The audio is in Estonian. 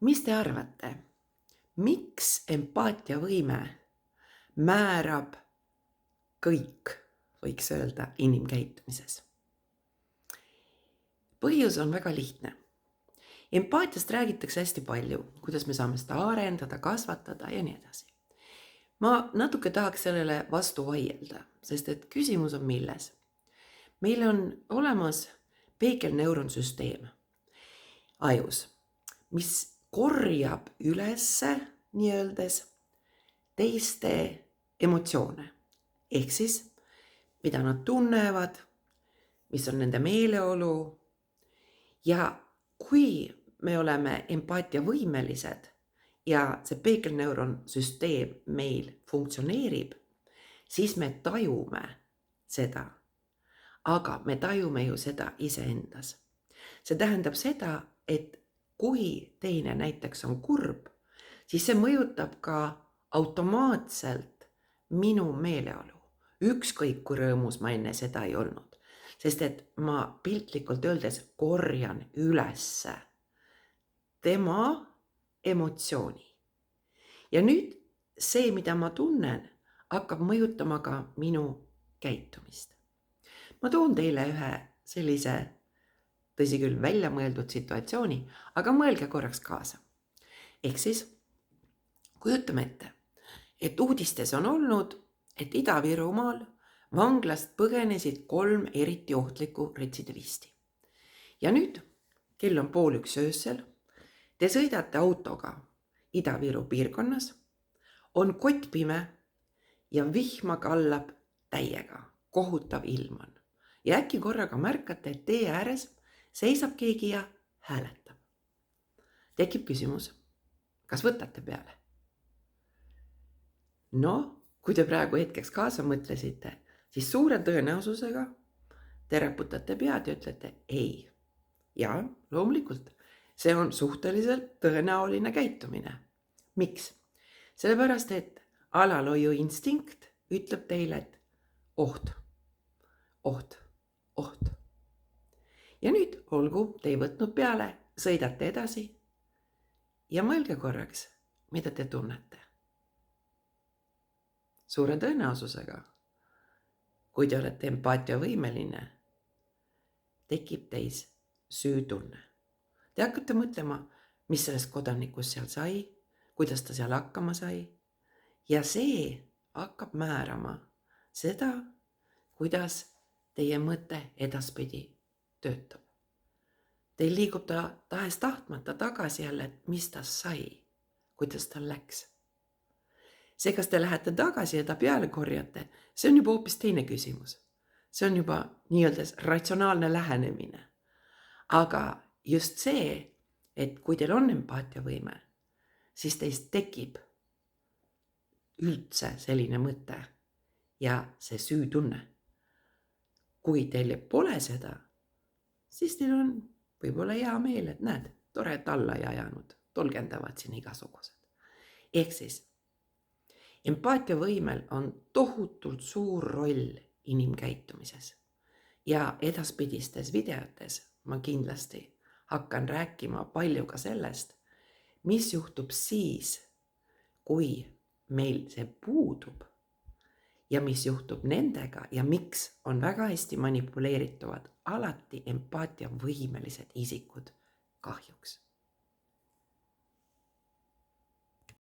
Mis te arvate, miks empaatiavõime määrab kõik, võiks öelda, inimkäitumises? Põhjus on väga lihtne. Empaatiast räägitakse hästi palju, kuidas me saame seda arendada, kasvatada ja nii edasi. Ma natuke tahaks sellele vastu vaielda, sest et küsimus on milles. Meil on olemas peegelneuronsüsteem ajus, mis korjab ülesse nii-öeldes teiste emotsioone. Ehk siis, mida nad tunnevad, mis on nende meeleolu. Ja kui me oleme empaatiavõimelised ja see peegelneuronsüsteem meil funktsioneerib, siis me tajume seda. Aga me tajume ju seda iseendas. See tähendab seda, et kui teine näiteks on kurb, siis see mõjutab ka automaatselt minu meeleolu. Ükskõik kui rõõmus ma enne seda ei olnud. Sest et ma piltlikult öeldes korjan ülesse tema emotsiooni. Ja nüüd see, mida ma tunnen, hakkab mõjutama ka minu käitumist. Ma toon teile ühe sellise, tõsi küll, välja mõeldud situatsiooni, aga mõelge korraks kaasa. Ehk siis, kujutame ette, et uudistes on olnud, et Ida-Virumaal vanglast põgenesid 3 eriti ohtlikku retsidivisti. Ja nüüd, kell on 12:30 öösel, te sõidate autoga Ida-Viru piirkonnas, on kottpime ja vihma kallab täiega, kohutav ilm on. Ja äkki korraga märkate, et tee ääres seisab keegi ja hääletab. Tekib küsimus, kas võtate peale? No, kui te praegu hetkeks kaasa mõtlesite, siis suure tõenäosusega te raputate pead ja ütlete ei. Ja loomulikult, see on suhteliselt tõenäoline käitumine. Miks? Sellepärast, et alalhoiu instinkt ütleb teile, et oht. Ja nüüd olgu, te ei võtnud peale, sõidate edasi ja mõelge korraks, mida te tunnete. Suure tõenäosusega, kui te olete empaatiavõimeline, tekib teis süütunne. Te hakkate mõtlema, mis sellest kodanikust seal sai, kuidas ta seal hakkama sai. Ja see hakkab määrama seda, kuidas teie mõte edaspidi töötab. Teil liigub ta tahes tahtmata tagasi jälle, et mis ta sai, kuidas ta läks. See, kas te lähete tagasi ja ta peale korjate, see on juba hoopis teine küsimus. See on juba nii-öeldes ratsionaalne lähenemine. Aga just see, et kui teil on empaatiavõime, siis teist tekib üldse selline mõte ja see süütunne. Kui teil pole seda, siis teil on võib-olla hea meel, et näed, tore, et alla ei ajanud, tolgendavad siin igasugused. Ehk siis, empaatiavõimel on tohutult suur roll inimkäitumises ja edaspidistes videotes ma kindlasti hakkan rääkima palju ka sellest, mis juhtub siis, kui meil see puudub ja mis juhtub nendega ja miks on väga hästi manipuleerituvad alati empaatiavõimelised isikud kahjuks.